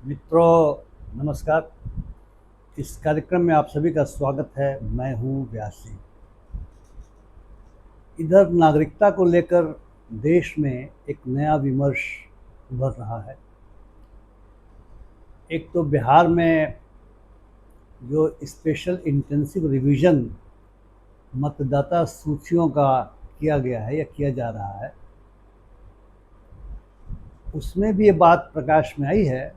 मित्रों, नमस्कार। इस कार्यक्रम में आप सभी का स्वागत है। मैं हूं व्यास सिंह। इधर नागरिकता को लेकर देश में एक नया विमर्श उभर रहा है। एक तो बिहार में जो स्पेशल इंटेंसिव रिवीजन मतदाता सूचियों का किया गया है या किया जा रहा है, उसमें भी ये बात प्रकाश में आई है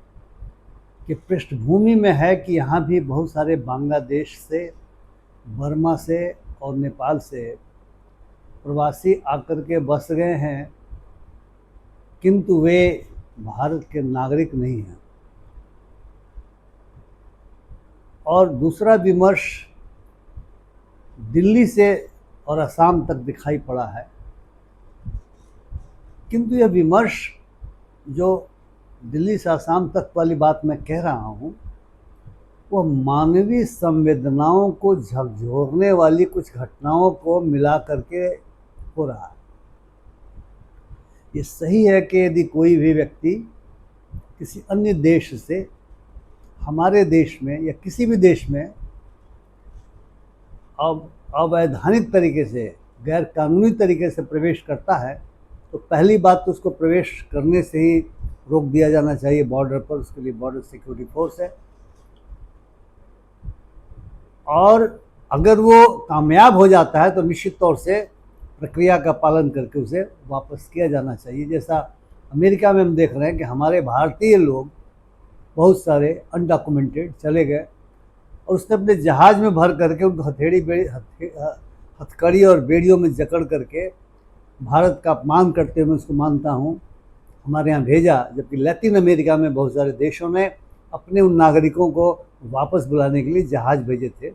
कि पृष्ठभूमि में है कि यहाँ भी बहुत सारे बांग्लादेश से, बर्मा से और नेपाल से प्रवासी आकर के बस गए हैं, किंतु वे भारत के नागरिक नहीं हैं। और दूसरा विमर्श दिल्ली से और असम तक दिखाई पड़ा है, किंतु यह विमर्श जो दिल्ली से असम तक वाली बात मैं कह रहा हूँ, वह मानवीय संवेदनाओं को झकझोरने वाली कुछ घटनाओं को मिला करके हो रहा है। ये सही है कि यदि कोई भी व्यक्ति किसी अन्य देश से हमारे देश में या किसी भी देश में अवैधानिक तरीके से, गैर कानूनी तरीके से प्रवेश करता है, तो पहली बात तो उसको प्रवेश करने से ही रोक दिया जाना चाहिए बॉर्डर पर। उसके लिए बॉर्डर सिक्योरिटी फोर्स है, और अगर वो कामयाब हो जाता है तो निश्चित तौर से प्रक्रिया का पालन करके उसे वापस किया जाना चाहिए। जैसा अमेरिका में हम देख रहे हैं कि हमारे भारतीय लोग बहुत सारे अनडॉक्यूमेंटेड चले गए और उसने अपने जहाज़ में भर करके उनको हथकड़ी और बेड़ियों में जकड़ करके भारत का अपमान करते हुए, मैं उसको मानता हूँ, हमारे यहाँ भेजा। जबकि लैटिन अमेरिका में बहुत सारे देशों ने अपने उन नागरिकों को वापस बुलाने के लिए जहाज़ भेजे थे,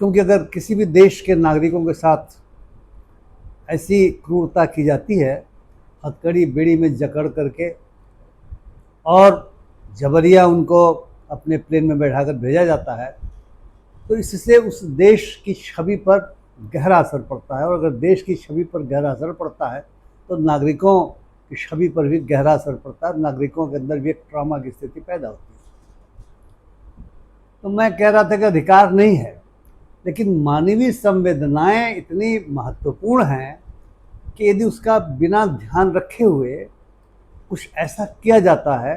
क्योंकि अगर किसी भी देश के नागरिकों के साथ ऐसी क्रूरता की जाती है, हथकड़ी बेड़ी में जकड़ करके और जबरिया उनको अपने प्लेन में बैठाकर भेजा जाता है, तो इससे उस देश की छवि पर गहरा असर पड़ता है। और अगर देश की छवि पर गहरा असर पड़ता है तो नागरिकों की छवि पर भी गहरा असर पड़ता है। नागरिकों के अंदर भी एक ट्रॉमा की स्थिति पैदा होती है। तो मैं कह रहा था कि अधिकार नहीं है, लेकिन मानवीय संवेदनाएं इतनी महत्वपूर्ण हैं कि यदि उसका बिना ध्यान रखे हुए कुछ ऐसा किया जाता है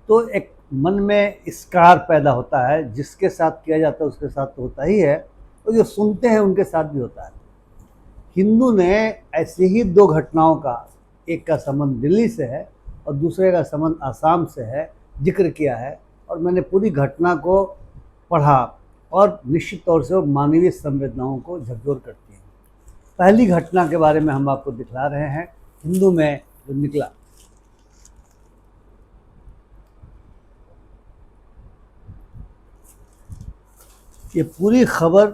तो एक मन में स्कार पैदा होता है। जिसके साथ किया जाता है उसके साथ तो होता ही है, और जो सुनते हैं उनके साथ भी होता है। हिंदू ने ऐसे ही दो घटनाओं का, एक का संबंध दिल्ली से है और दूसरे का संबंध आसाम से है, जिक्र किया है। और मैंने पूरी घटना को पढ़ा और निश्चित तौर से वो मानवीय संवेदनाओं को झकझोर करती है। पहली घटना के बारे में हम आपको दिखला रहे हैं, हिंदू में जो निकला। ये पूरी खबर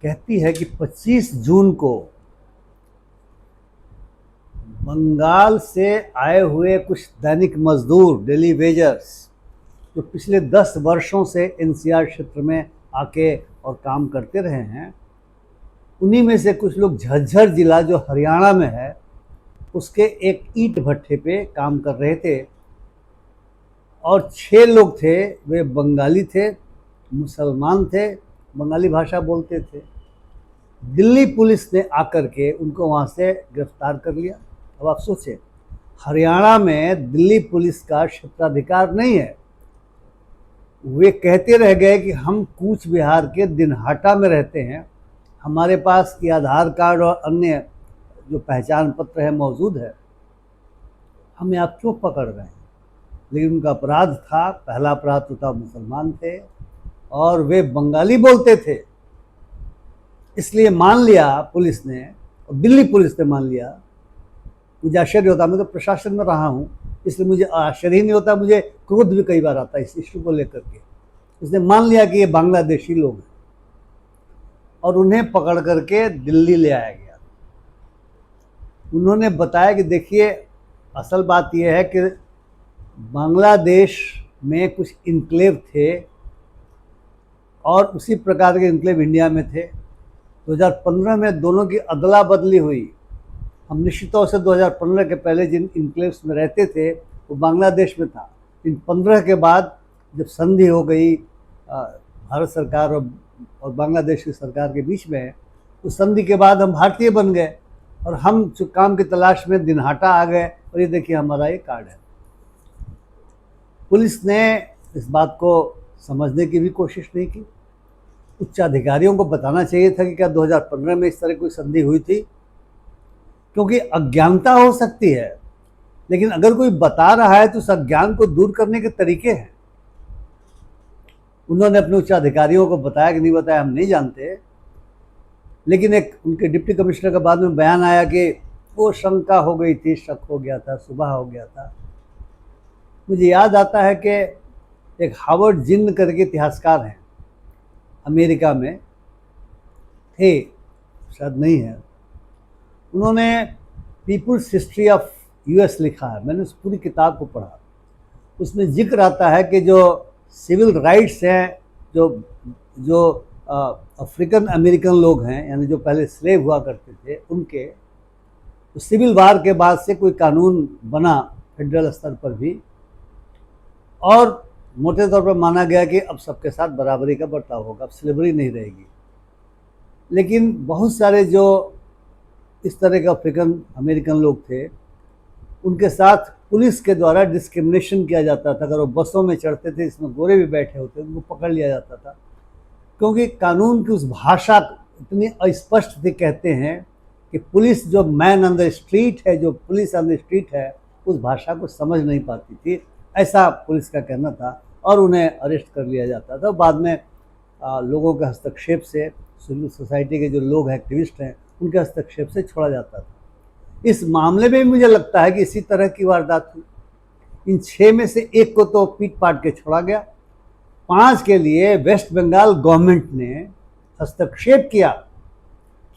कहती है कि 25 जून को बंगाल से आए हुए कुछ दैनिक मजदूर, डेली वेजर्स, जो पिछले 10 वर्षों से एनसीआर क्षेत्र में आके और काम करते रहे हैं, उन्हीं में से कुछ लोग झज्जर जिला जो हरियाणा में है उसके एक ईंट भट्ठे पे काम कर रहे थे। और 6 लोग थे, वे बंगाली थे, मुसलमान थे, बंगाली भाषा बोलते थे। दिल्ली पुलिस ने आकर के उनको वहाँ से गिरफ्तार कर लिया। अब आप सोचें, हरियाणा में दिल्ली पुलिस का क्षेत्राधिकार नहीं है। वे कहते रह गए कि हम कूच बिहार के दिनहाटा में रहते हैं, हमारे पास ये आधार कार्ड और अन्य जो पहचान पत्र है मौजूद है, हमें आप क्यों पकड़ रहे हैं। लेकिन उनका अपराध था, पहला अपराध तो था, मुसलमान थे और वे बंगाली बोलते थे। इसलिए मान लिया पुलिस ने, और दिल्ली पुलिस ने मान लिया। मुझे आश्चर्य होता, मैं तो प्रशासन में रहा हूँ, इसलिए मुझे आश्चर्य ही नहीं होता, मुझे क्रोध भी कई बार आता है इस इशू को लेकर के। उसने मान लिया कि ये बांग्लादेशी लोग हैं और उन्हें पकड़ करके दिल्ली ले आया गया। उन्होंने बताया कि देखिए, असल बात यह है कि बांग्लादेश में कुछ इनक्लेव थे और उसी प्रकार के इनक्लेव इंडिया में थे। 2015 में दोनों की अदला बदली हुई। हम निश्चित तौर से 2015 के पहले जिन इनक्लेव्स में रहते थे वो बांग्लादेश में था। इन 15 के बाद जब संधि हो गई भारत सरकार और बांग्लादेश की सरकार के बीच में, उस संधि के बाद हम भारतीय बन गए और हम जो काम की तलाश में दिनहाटा आ गए। और ये देखिए हमारा ये कार्ड है। पुलिस ने इस बात को समझने की भी कोशिश नहीं की। उच्च अधिकारियों को बताना चाहिए था कि क्या 2015 में इस तरह कोई संधि हुई थी, क्योंकि अज्ञानता हो सकती है, लेकिन अगर कोई बता रहा है तो उस अज्ञान को दूर करने के तरीके हैं। उन्होंने अपने उच्च अधिकारियों को बताया कि नहीं बताया हम नहीं जानते, लेकिन एक उनके डिप्टी कमिश्नर का बाद में बयान आया कि वो शंका हो गई थी, शक हो गया था, सुबह हो गया था। मुझे याद आता है कि एक हावर्ड जिन्न करके इतिहासकार हैं, अमेरिका में थे, शायद नहीं है। उन्होंने पीपुल्स हिस्ट्री ऑफ यूएस लिखा है, मैंने उस पूरी किताब को पढ़ा। उसमें जिक्र आता है कि जो सिविल राइट्स हैं, जो अफ्रीकन अमेरिकन लोग हैं, यानी जो पहले स्लेव हुआ करते थे, उनके तो सिविल वार के बाद से कोई कानून बना फेडरल स्तर पर भी, और मोटे तौर पर माना गया कि अब सबके साथ बराबरी का बर्ताव होगा, अब स्लेवरी नहीं रहेगी। लेकिन बहुत सारे जो इस तरह के अफ्रीकन अमेरिकन लोग थे, उनके साथ पुलिस के द्वारा डिस्क्रिमिनेशन किया जाता था। अगर वो बसों में चढ़ते थे, इसमें गोरे भी बैठे होते, उनको पकड़ लिया जाता था, क्योंकि कानून की उस भाषा इतनी अस्पष्ट थी। कहते हैं कि पुलिस जो मैन ऑन द स्ट्रीट है, जो पुलिस ऑन द स्ट्रीट है, उस भाषा को समझ नहीं पाती थी, ऐसा पुलिस का कहना था, और उन्हें अरेस्ट कर लिया जाता था। बाद में लोगों के हस्तक्षेप से, सिविल सोसाइटी के जो लोग एक्टिविस्ट हैं, उनके हस्तक्षेप से छोड़ा जाता था। इस मामले में मुझे लगता है कि इसी तरह की वारदात हुई। इन 6 में से एक को तो पीट पाट के छोड़ा गया, 5 के लिए वेस्ट बंगाल गवर्नमेंट ने हस्तक्षेप किया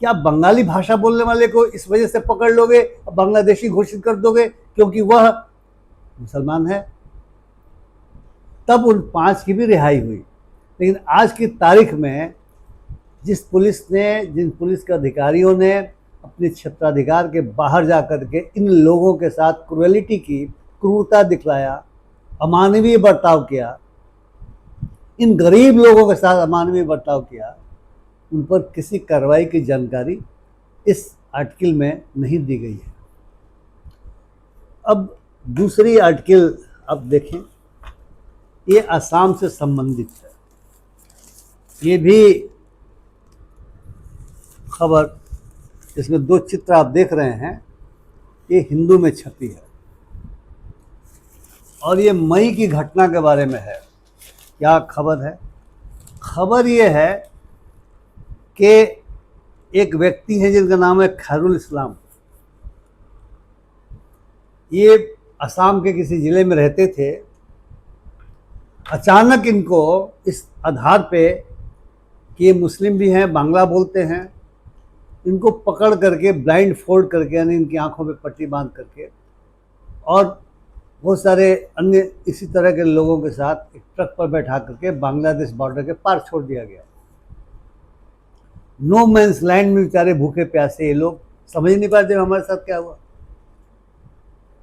कि आप बंगाली भाषा बोलने वाले को इस वजह से पकड़ लोगे, बांग्लादेशी घोषित कर दोगे क्योंकि वह मुसलमान है। तब उन 5 की भी रिहाई हुई। लेकिन आज की तारीख में जिन पुलिस के अधिकारियों ने अपने क्षेत्राधिकार के बाहर जाकर के इन लोगों के साथ क्रूएलिटी की, क्रूरता दिखलाया, अमानवीय बर्ताव किया, इन गरीब लोगों के साथ अमानवीय बर्ताव किया, उन पर किसी कार्रवाई की जानकारी इस आर्टिकल में नहीं दी गई है। अब दूसरी आर्टिकल अब देखें, ये असम से संबंधित है। ये भी खबर, इसमें 2 चित्र आप देख रहे हैं, ये हिंदू में छपी है और ये मई की घटना के बारे में है। क्या खबर है? खबर ये है कि एक व्यक्ति है जिनका नाम है खैरुल इस्लाम। ये असम के किसी ज़िले में रहते थे। अचानक इनको इस आधार पे कि ये मुस्लिम भी हैं, बांग्ला बोलते हैं, इनको पकड़ करके ब्लाइंड फोल्ड करके, यानी इनकी आंखों पे पट्टी बांध करके, और बहुत सारे अन्य इसी तरह के लोगों के साथ एक ट्रक पर बैठा करके बांग्लादेश बॉर्डर के पार छोड़ दिया गया। नो मैंस लैंड में बेचारे भूखे प्यासे ये लोग समझ नहीं पाते हमारे साथ क्या हुआ।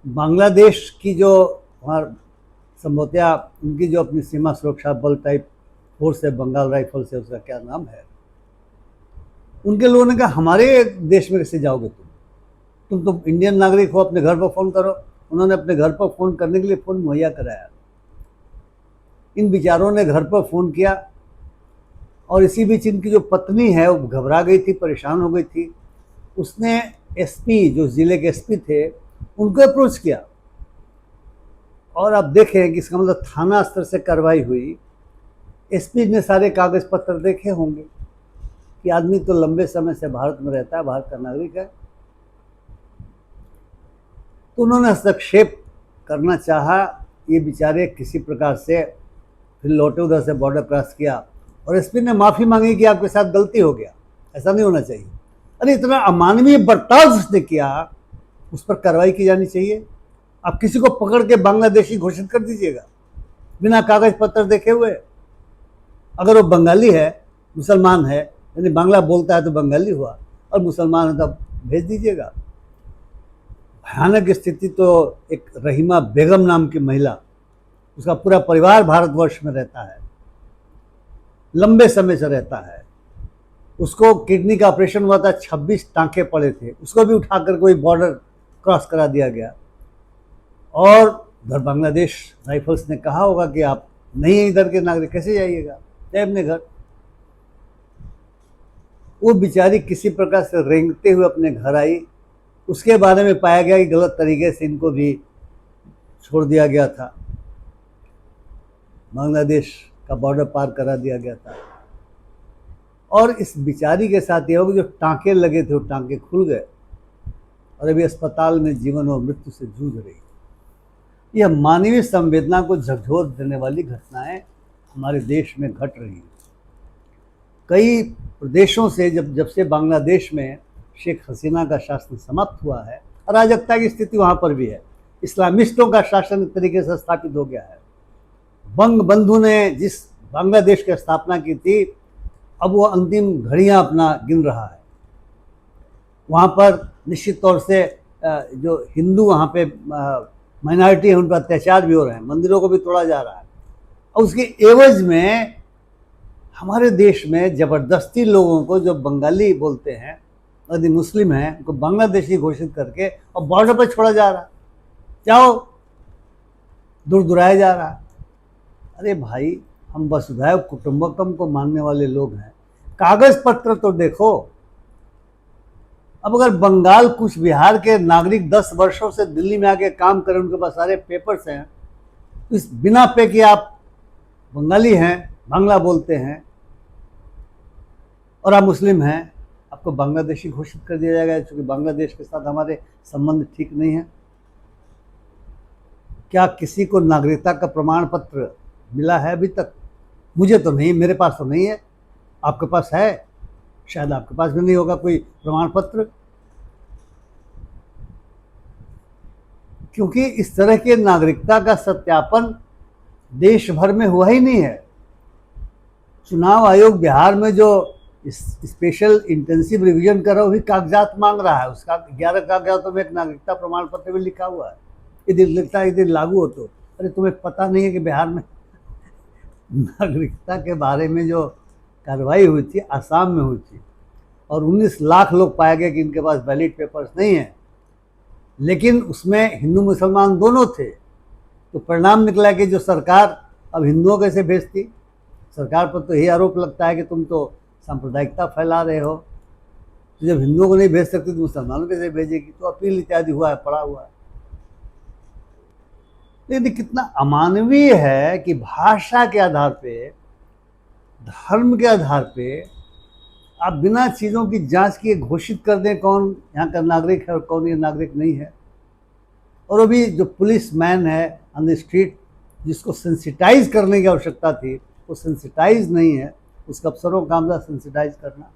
बांग्लादेश की जो वहाँ संभवतया उनकी जो अपनी सीमा सुरक्षा बल टाइप फोर्स है, बंगाल राइफल से, उसका क्या नाम है, उनके लोगों ने कहा हमारे देश में कैसे जाओगे तुम तो इंडियन नागरिक हो, अपने घर पर फ़ोन करो। उन्होंने अपने घर पर फ़ोन करने के लिए फ़ोन मुहैया कराया। इन बेचारों ने घर पर फ़ोन किया और इसी बीच इनकी जो पत्नी है वो घबरा गई थी, परेशान हो गई थी। उसने एसपी, जो ज़िले के एसपी थे, उनको अप्रोच किया और आप देखें कि इसका मतलब थाना स्तर से कार्रवाई हुई। एसपी ने सारे कागज़ पत्र देखे होंगे कि आदमी तो लंबे समय से भारत में रहता है, भारत का नागरिक है। तो उन्होंने हस्तक्षेप करना चाहा। ये बेचारे किसी प्रकार से फिर लौटे, उधर से बॉर्डर क्रॉस किया और एसपी ने माफ़ी मांगी कि आपके साथ गलती हो गया, ऐसा नहीं होना चाहिए। अरे इतना अमानवीय बर्ताव जिसने किया उस पर कार्रवाई की जानी चाहिए। आप किसी को पकड़ के बांग्लादेशी घोषित कर दीजिएगा बिना कागज पत्र देखे हुए। अगर वो बंगाली है, मुसलमान है, यानी बांग्ला बोलता है तो बंगाली हुआ, और मुसलमान है तो भेज दीजिएगा। भयानक स्थिति तो एक रहीमा बेगम नाम की महिला, उसका पूरा परिवार भारतवर्ष में रहता है, लंबे समय से रहता है। उसको किडनी का ऑपरेशन हुआ था, 26 टांके पड़े थे, उसको भी उठाकर कोई बॉर्डर क्रॉस करा दिया गया। और उधर बांग्लादेश राइफल्स ने कहा होगा कि आप नहीं है इधर के नागरिक, कैसे जाइएगा, जाए अपने घर। वो बेचारी किसी प्रकार से रेंगते हुए अपने घर आई। उसके बारे में पाया गया कि गलत तरीके से इनको भी छोड़ दिया गया था, बांग्लादेश का बॉर्डर पार करा दिया गया था। और इस बिचारी के साथ ये हो कि जो टांके लगे थे वो टांके खुल गए और अभी अस्पताल में जीवन और मृत्यु से जूझ रही। यह मानवीय संवेदना को झकझोर देने वाली घटनाएं हमारे देश में घट रही हैं। कई प्रदेशों से जब से बांग्लादेश में शेख हसीना का शासन समाप्त हुआ है, अराजकता की स्थिति वहाँ पर भी है, इस्लामिस्टों का शासन एक तरीके से स्थापित हो गया है। बंग बंधु ने जिस बांग्लादेश की स्थापना की थी, अब वो अंतिम घड़ियाँ अपना गिन रहा है। वहाँ पर निश्चित तौर से जो हिंदू वहाँ पे माइनॉरिटी है उन पर अत्याचार भी हो रहे हैं, मंदिरों को भी तोड़ा जा रहा है। और उसके एवज में हमारे देश में ज़बरदस्ती लोगों को, जो बंगाली बोलते हैं, यदि मुस्लिम हैं, उनको बांग्लादेशी घोषित करके और बॉर्डर पर छोड़ा जा रहा है, जाओ, दूर दुराया जा रहा है। अरे भाई, हम वसुधैव कुटुंबकम को मानने वाले लोग हैं, कागज पत्र तो देखो। अब अगर बंगाल कुछ बिहार के नागरिक 10 वर्षों से दिल्ली में आके काम करें, उनके पास सारे पेपर्स हैं, तो इस बिना पे कि आप बंगाली हैं, बांग्ला बोलते हैं और आप मुस्लिम हैं, आपको बांग्लादेशी घोषित कर दिया जाएगा, क्योंकि बांग्लादेश के साथ हमारे संबंध ठीक नहीं है। क्या किसी को नागरिकता का प्रमाण पत्र मिला है अभी तक? मुझे तो नहीं, मेरे पास तो नहीं है। आपके पास है? शायद आपके पास भी नहीं होगा कोई प्रमाण पत्र, क्योंकि इस तरह के नागरिकता का सत्यापन देश भर में हुआ ही नहीं है। चुनाव आयोग बिहार में जो स्पेशल इंटेंसिव रिवीजन कर रहा है, वो भी कागजात मांग रहा है। उसका 11 कागजातों में एक नागरिकता प्रमाण पत्र भी लिखा हुआ है। यदि लिखता है, यदि लागू हो तो। अरे तुम्हें पता नहीं है कि बिहार में नागरिकता के बारे में जो कार्रवाई हुई थी, आसाम में हुई थी, और 19 लाख लोग पाया गया कि इनके पास वैलिड पेपर्स नहीं है, लेकिन उसमें हिंदू मुसलमान दोनों थे। तो परिणाम निकला कि जो सरकार अब हिंदुओं कैसे भेजती, सरकार पर तो यही आरोप लगता है कि तुम तो सांप्रदायिकता फैला रहे हो, तो जब हिंदुओं को नहीं भेज सकती तो मुसलमानों कैसे भेजेगी? तो अपील इत्यादि हुआ है, पड़ा हुआ है। लेकिन कितना अमानवीय है कि भाषा के आधार पे, धर्म के आधार पे आप बिना चीज़ों की जांच किए घोषित कर दें कौन यहाँ का नागरिक है और कौन ये नागरिक नहीं है। और अभी जो पुलिस मैन है ऑन द स्ट्रीट, जिसको सेंसिटाइज करने की आवश्यकता थी, वो सेंसिटाइज नहीं है। उसका अफसरों का काम था सेंसिटाइज करना,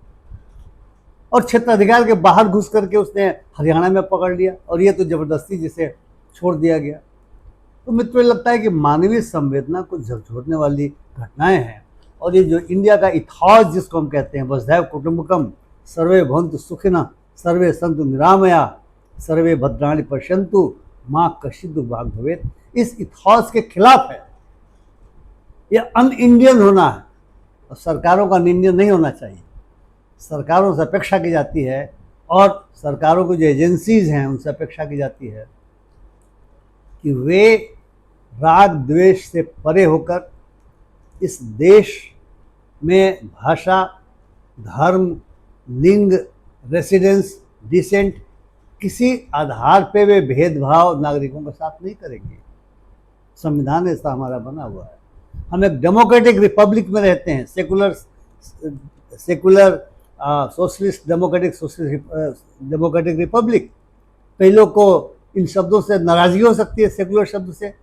और क्षेत्राधिकार के बाहर घुस करके उसने हरियाणा में पकड़ लिया, और ये तो ज़बरदस्ती जिसे छोड़ दिया गया। तो मित्रों, लगता है कि मानवीय संवेदना को झकझोरने वाली घटनाएं हैं। और ये जो इंडिया का इथॉस जिसको हम कहते हैं, वसुधैव कुटुंबकम, सर्वे भवन्तु सुखिनः, सर्वे सन्तु निरामया, सर्वे भद्राणि पश्यन्तु, माँ कश्चित् दुर्भाग् भवेत्, इस इथॉस के खिलाफ है। ये अन इंडियन होना है, और सरकारों का अन इंडियन नहीं होना चाहिए। सरकारों से अपेक्षा की जाती है, और सरकारों की जो एजेंसीज हैं उनसे अपेक्षा की जाती है कि वे राग द्वेष से परे होकर इस देश में भाषा, धर्म, लिंग, रेसिडेंस, डिसेंट, किसी आधार पे वे भेदभाव नागरिकों के साथ नहीं करेंगे। संविधान ऐसा हमारा बना हुआ है। हम एक डेमोक्रेटिक रिपब्लिक में रहते हैं, सेकुलर सोशलिस्ट डेमोक्रेटिक रिपब्लिक। कई लोग को इन शब्दों से नाराज़गी हो सकती है, सेकुलर शब्द से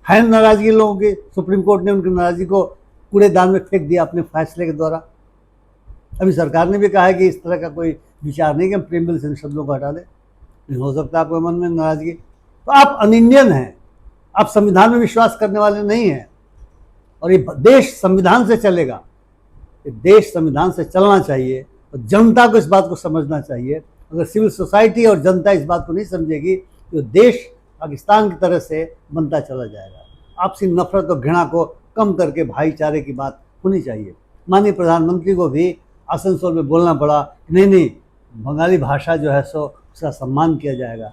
है नाराज़गी लोगों की। सुप्रीम कोर्ट ने उनकी नाराज़गी को कूड़ेदान में फेंक दिया अपने फैसले के द्वारा। अभी सरकार ने भी कहा है कि इस तरह का कोई विचार नहीं कि हम प्रेमबल से इन शब्दों को हटा दें। नहीं हो सकता आपके मन में नाराज़गी, तो आप अन इंडियन हैं, आप संविधान में विश्वास करने वाले नहीं हैं। और ये देश संविधान से चलेगा, ये देश संविधान से चलना चाहिए, और जनता को इस बात को समझना चाहिए। अगर सिविल सोसाइटी और जनता इस बात को नहीं समझेगी तो देश पाकिस्तान की तरह से बनता चला जाएगा। आपसी नफरत और घृणा को कम करके भाईचारे की बात होनी चाहिए। माननीय प्रधानमंत्री को भी आसनसोल में बोलना पड़ा कि नहीं नहीं, बंगाली भाषा जो है सो उसका सम्मान किया जाएगा।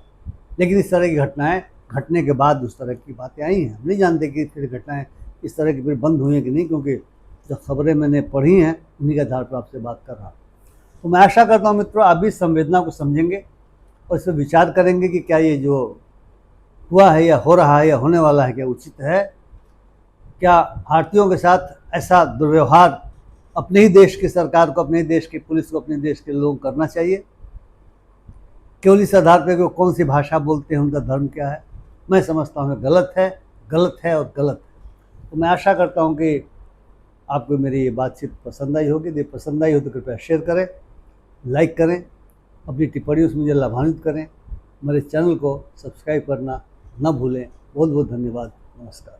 लेकिन इस तरह की घटनाएं घटने के बाद उस तरह की बातें आई हैं। हम नहीं जानते कि फिर घटनाएं इस तरह की फिर बंद हुई हैं कि नहीं, क्योंकि जो खबरें मैंने पढ़ी हैं उन्हीं के आधार पर आपसे बात कर रहा हूँ। तो मैं आशा करता हूँ मित्रों, आप भी इस संवेदना को समझेंगे और इस पर विचार करेंगे कि क्या ये जो हुआ है या हो रहा है या होने वाला है क्या उचित है। क्या भारतीयों के साथ ऐसा दुर्व्यवहार अपने ही देश की सरकार को, अपने ही देश की पुलिस को, अपने देश के लोग करना चाहिए केवल इस आधार पर कि वो कौन सी भाषा बोलते हैं, उनका धर्म क्या है? मैं समझता हूँ गलत है, गलत है और गलत है। तो मैं आशा करता हूँ कि आपको मेरी ये बातचीत पसंद आई होगी। यदि पसंद आई हो तो कृपया शेयर करें, लाइक करें, अपनी टिप्पणियों से मुझे लाभान्वित करें। मेरे चैनल को सब्सक्राइब करना न भूलें। बहुत बहुत धन्यवाद। नमस्कार।